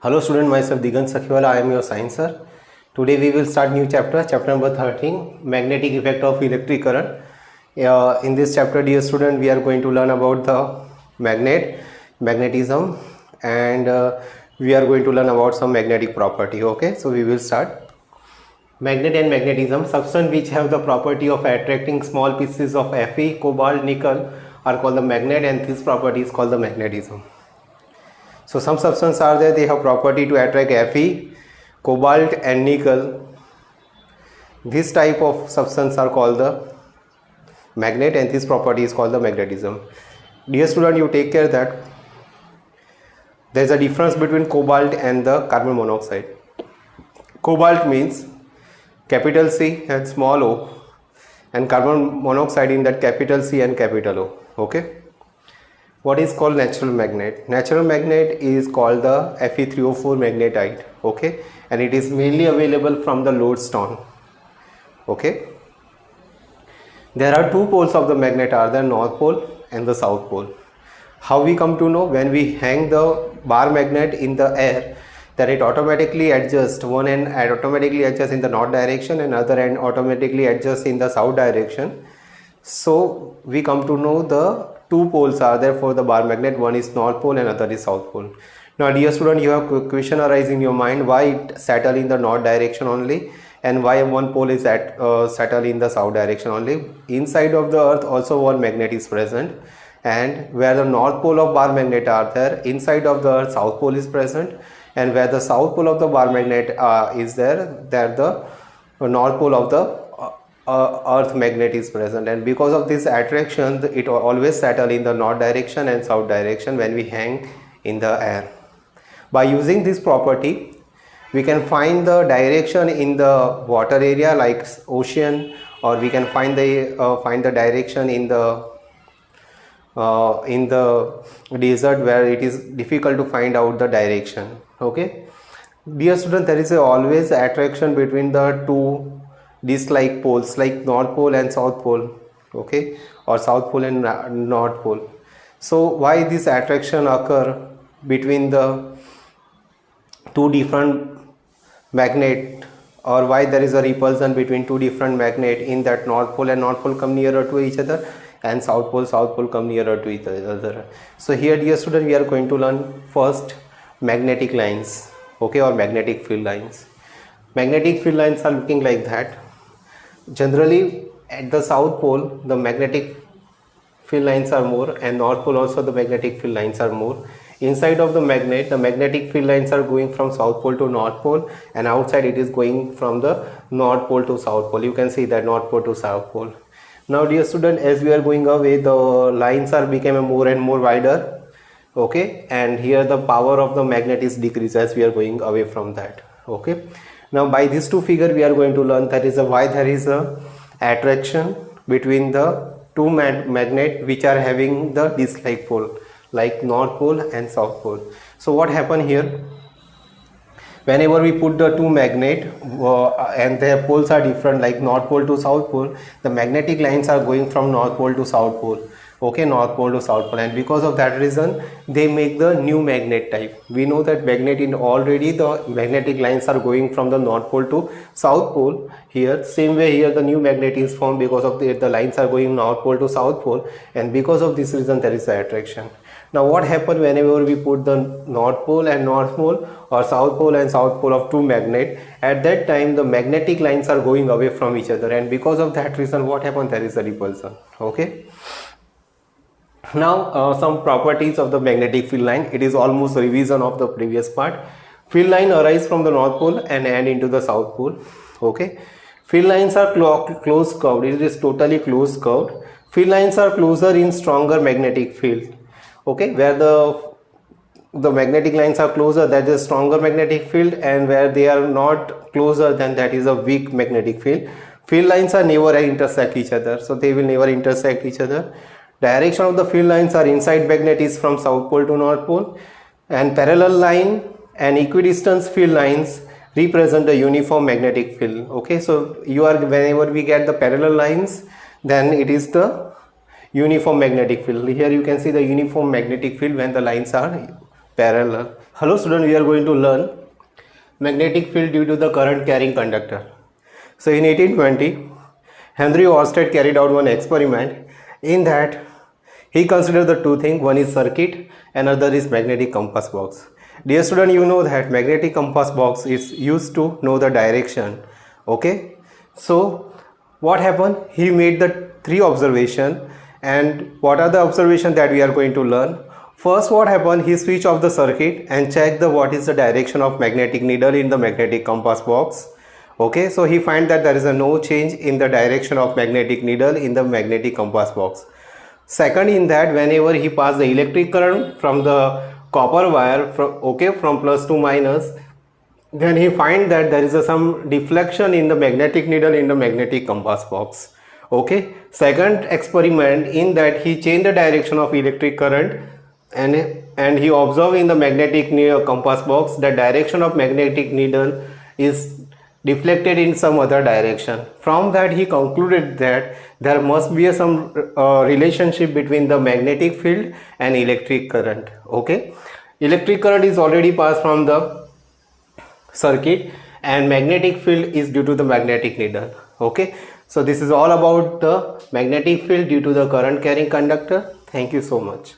Hello student, myself Digant Sakhiwala, I am your science sir. Today we will start new chapter number 13, magnetic effect of electric current. In this chapter, dear student, we are going to learn about the magnetism, and we are going to learn about some magnetic property. Okay, so we will start. Magnet and magnetism, substance which have the property of attracting small pieces of Fe, cobalt, nickel are called the magnet, and this property is called the magnetism. So some substances are there, they have property to attract Fe, cobalt and nickel. This type of substance are called the magnet, and this property is called the magnetism. Dear student, you take care that there is a difference between cobalt and the carbon monoxide. Cobalt means capital C and small o, and carbon monoxide in that capital C and capital O. Okay. What is called natural magnet? Natural magnet is called the Fe3O4 magnetite. Okay, and it is mainly available from the lodestone. Okay, there are two poles of the magnet, are the north pole and the south pole. How we come to know? When we hang the bar magnet in the air, that it automatically adjusts, one end automatically adjusts in the north direction and other end automatically adjusts in the south direction. So we come to know the two poles are there for the bar magnet, one is north pole and other is south pole. Now dear student, you have a question arise in your mind, why it settle in the north direction only and why one pole is at settle in the south direction only. Inside of the earth also one magnet is present, and where the north pole of bar magnet are there, inside of the earth south pole is present, and where the south pole of the bar magnet is there, the north pole of the earth magnet is present. And because of this attraction, it always settle in the north direction and south direction when we hang in the air. By using this property, we can find the direction in the water area like ocean, or we can find the direction in the desert where it is difficult to find out the direction. Okay, dear student, there is always attraction between the two disk-like poles like north pole and south pole. Okay, or south pole and north pole. So why this attraction occur between the two different magnet, or why there is a repulsion between two different magnet in that north pole and north pole come nearer to each other and south pole come nearer to each other. So here, dear student, we are going to learn first magnetic lines. Okay, or magnetic field lines. Magnetic field lines are looking like that. Generally at the south pole the magnetic field lines are more, and north pole also the magnetic field lines are more. Inside of the magnet, the magnetic field lines are going from south pole to north pole, and outside it is going from the north pole to south pole. You can see that north pole to south pole. Now dear student, as we are going away, the lines are becoming more and more wider. Okay, and here the power of the magnet is decreased as we are going away from that. Okay, now by these two figures we are going to learn that is why there is a attraction between the two magnet which are having the disk-like pole like north pole and south pole. So what happened here, whenever we put the two magnet and their poles are different like north pole to south pole, the magnetic lines are going from north pole to south pole. Okay, north pole to south pole, and because of that reason they make the new magnet type. We know that magnet in already the magnetic lines are going from the north pole to south pole. Here same way, here the new magnet is formed because of the lines are going north pole to south pole, and because of this reason there is the attraction. Now what happened whenever we put the north pole and north pole, or south pole and south pole of two magnet, at that time the magnetic lines are going away from each other, and because of that reason what happened, there is a repulsion. Okay, now some properties of the magnetic field line. It is almost a revision of the previous part. Field line arise from the north pole and end into the south pole. Okay, field lines are close curved. It is totally close curved. Field lines are closer in stronger magnetic field. Okay, where the magnetic lines are closer, that is stronger magnetic field, and where they are not closer, then that is a weak magnetic field. Field lines are never intersect each other, so they will never intersect each other. Direction of the field lines are inside magnet is from south pole to north pole, and parallel line and equidistant field lines represent a uniform magnetic field. Okay, so whenever we get the parallel lines, then it is the uniform magnetic field. Here you can see the uniform magnetic field when the lines are parallel. Hello student, we are going to learn magnetic field due to the current carrying conductor. So in 1820, Henry Oersted carried out one experiment in that he considered the two things, one is circuit and other is magnetic compass box. Dear student, you know that magnetic compass box is used to know the direction. Okay, so what happened? He made the three observation, and what are the observation that we are going to learn? First, what happened? He switched off the circuit and checked the what is the direction of magnetic needle in the magnetic compass box. Okay, so he find that there is a no change in the direction of magnetic needle in the magnetic compass box. Second, in that whenever he passed the electric current from the copper wire from plus to minus, then he find that there is some deflection in the magnetic needle in the magnetic compass box. Okay, second experiment, in that he changed the direction of electric current and he observed in the magnetic compass box the direction of magnetic needle is deflected in some other direction. From that he concluded that there must be some relationship between the magnetic field and electric current. Okay, electric current is already passed from the circuit and magnetic field is due to the magnetic needle. Okay, so this is all about the magnetic field due to the current carrying conductor. Thank you so much.